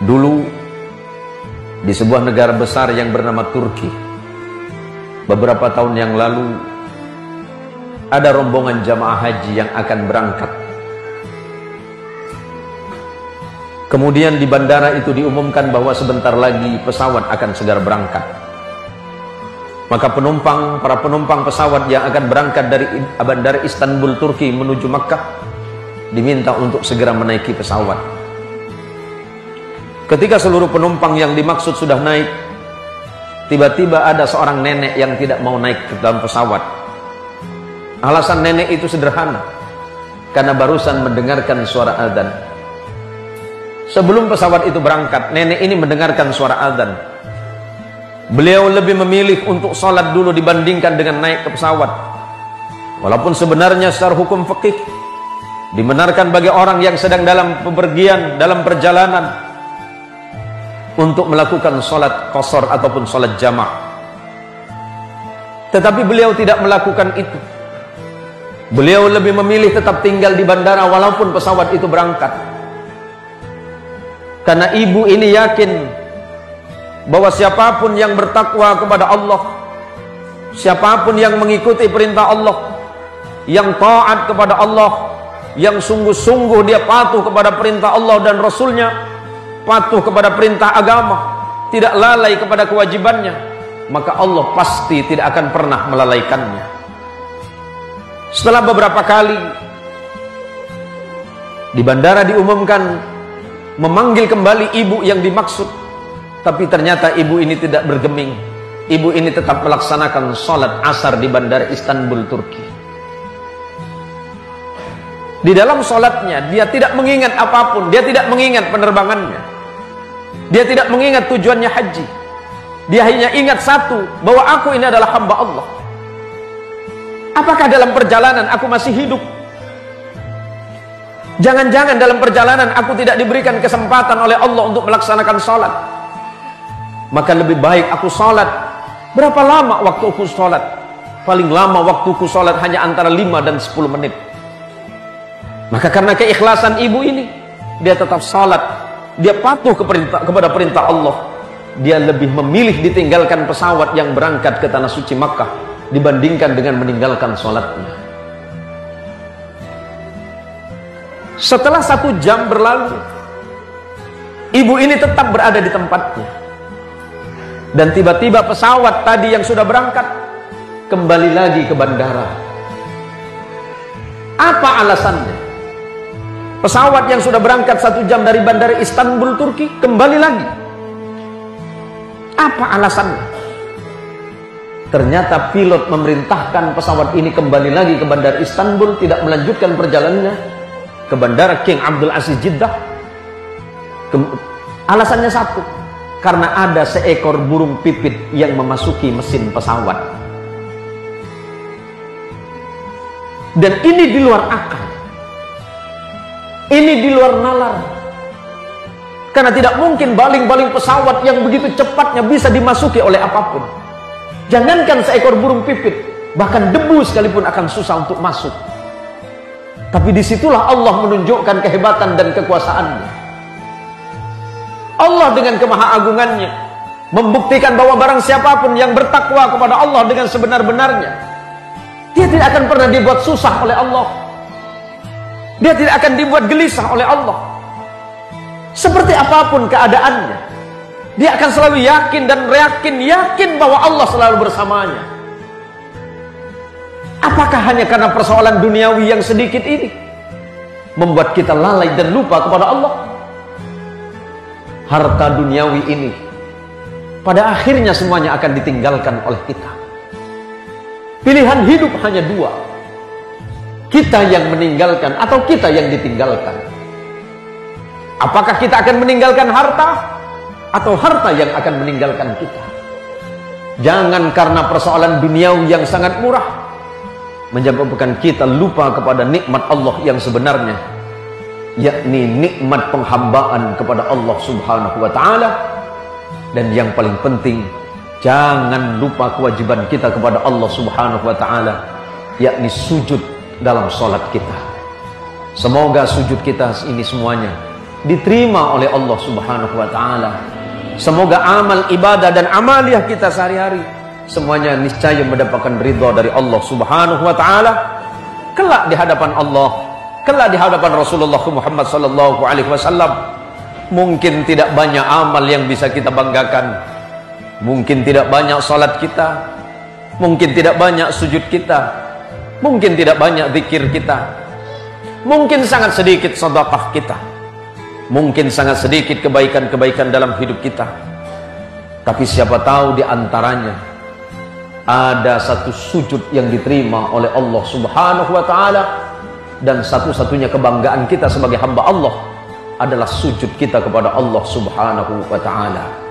Dulu di sebuah negara besar yang bernama Turki, beberapa tahun yang lalu ada rombongan jamaah haji yang akan berangkat. Kemudian di bandara itu diumumkan bahwa sebentar lagi pesawat akan segera berangkat. Maka para penumpang pesawat yang akan berangkat dari bandara Istanbul Turki menuju Makkah diminta untuk segera menaiki pesawat. Ketika seluruh penumpang yang dimaksud sudah naik, tiba-tiba ada seorang nenek yang tidak mau naik ke dalam pesawat. Alasan nenek itu sederhana, karena barusan mendengarkan suara azan. Sebelum pesawat itu berangkat, nenek ini mendengarkan suara azan. Beliau lebih memilih untuk sholat dulu dibandingkan dengan naik ke pesawat. Walaupun sebenarnya secara hukum fikih dibenarkan bagi orang yang sedang dalam bepergian, dalam perjalanan, untuk melakukan sholat qasar ataupun sholat jama'. Tetapi beliau tidak melakukan itu. Beliau lebih memilih tetap tinggal di bandara walaupun pesawat itu berangkat. Karena ibu ini yakin bahwa siapapun yang bertakwa kepada Allah, siapapun yang mengikuti perintah Allah, yang taat kepada Allah, yang sungguh-sungguh dia patuh kepada perintah Allah dan Rasulnya, patuh kepada perintah agama, tidak lalai kepada kewajibannya, maka Allah pasti tidak akan pernah melalaikannya. Setelah beberapa kali di bandara diumumkan memanggil kembali ibu yang dimaksud, tapi ternyata ibu ini tidak bergeming. Ibu ini tetap melaksanakan sholat asar di bandara Istanbul Turki. Di dalam sholatnya dia tidak mengingat apapun, dia tidak mengingat penerbangannya, dia tidak mengingat tujuannya haji. Dia hanya ingat satu, bahwa aku ini adalah hamba Allah. Apakah dalam perjalanan aku masih hidup? Jangan-jangan dalam perjalanan aku tidak diberikan kesempatan oleh Allah untuk melaksanakan sholat. Maka lebih baik aku sholat. Berapa lama waktu aku sholat? Paling lama waktuku sholat hanya antara 5 dan 10 menit. Maka karena keikhlasan ibu ini, dia tetap sholat. Dia patuh kepada perintah Allah. Dia lebih memilih ditinggalkan pesawat yang berangkat ke tanah suci Makkah dibandingkan dengan meninggalkan sholatnya. Setelah 1 jam berlalu, ibu ini tetap berada di tempatnya. Dan tiba-tiba pesawat tadi yang sudah berangkat kembali lagi ke bandara. Apa alasannya? Pesawat yang sudah berangkat 1 jam dari bandara Istanbul Turki kembali lagi. Apa alasannya? Ternyata pilot memerintahkan pesawat ini kembali lagi ke bandara Istanbul, tidak melanjutkan perjalanannya ke bandara King Abdul Aziz Jeddah. Alasannya satu, karena ada seekor burung pipit yang memasuki mesin pesawat. Dan ini di luar akal, ini di luar nalar. Karena tidak mungkin baling-baling pesawat yang begitu cepatnya bisa dimasuki oleh apapun. Jangankan seekor burung pipit, bahkan debu sekalipun akan susah untuk masuk. Tapi disitulah Allah menunjukkan kehebatan dan kekuasaannya. Allah dengan kemahaagungannya membuktikan bahwa barang siapapun yang bertakwa kepada Allah dengan sebenar-benarnya, dia tidak akan pernah dibuat susah oleh Allah. Dia tidak akan dibuat gelisah oleh Allah. Seperti apapun keadaannya, dia akan selalu yakin dan yakin bahwa Allah selalu bersamanya. Apakah hanya karena persoalan duniawi yang sedikit ini membuat kita lalai dan lupa kepada Allah? Harta duniawi ini pada akhirnya semuanya akan ditinggalkan oleh kita. Pilihan hidup hanya 2. Kita yang meninggalkan atau kita yang ditinggalkan. Apakah kita akan meninggalkan harta atau harta yang akan meninggalkan kita? Jangan karena persoalan duniawi yang sangat murah menyebabkan kita lupa kepada nikmat Allah yang sebenarnya, yakni nikmat penghambaan kepada Allah Subhanahu wa ta'ala. Dan yang paling penting, jangan lupa kewajiban kita kepada Allah Subhanahu wa ta'ala, yakni sujud dalam sholat kita. Semoga sujud kita ini semuanya diterima oleh Allah Subhanahu wa taala. Semoga amal ibadah dan amaliah kita sehari-hari semuanya niscaya mendapatkan ridha dari Allah Subhanahu wa taala kelak di hadapan Allah, kelak di hadapan Rasulullah Muhammad sallallahu alaihi wasallam. Mungkin tidak banyak amal yang bisa kita banggakan, mungkin tidak banyak salat kita, mungkin tidak banyak sujud kita, mungkin tidak banyak zikir kita, mungkin sangat sedikit sedekah kita, mungkin sangat sedikit kebaikan-kebaikan dalam hidup kita. Tapi siapa tahu di antaranya ada satu sujud yang diterima oleh Allah Subhanahu wa taala, dan satu-satunya kebanggaan kita sebagai hamba Allah adalah sujud kita kepada Allah Subhanahu wa taala.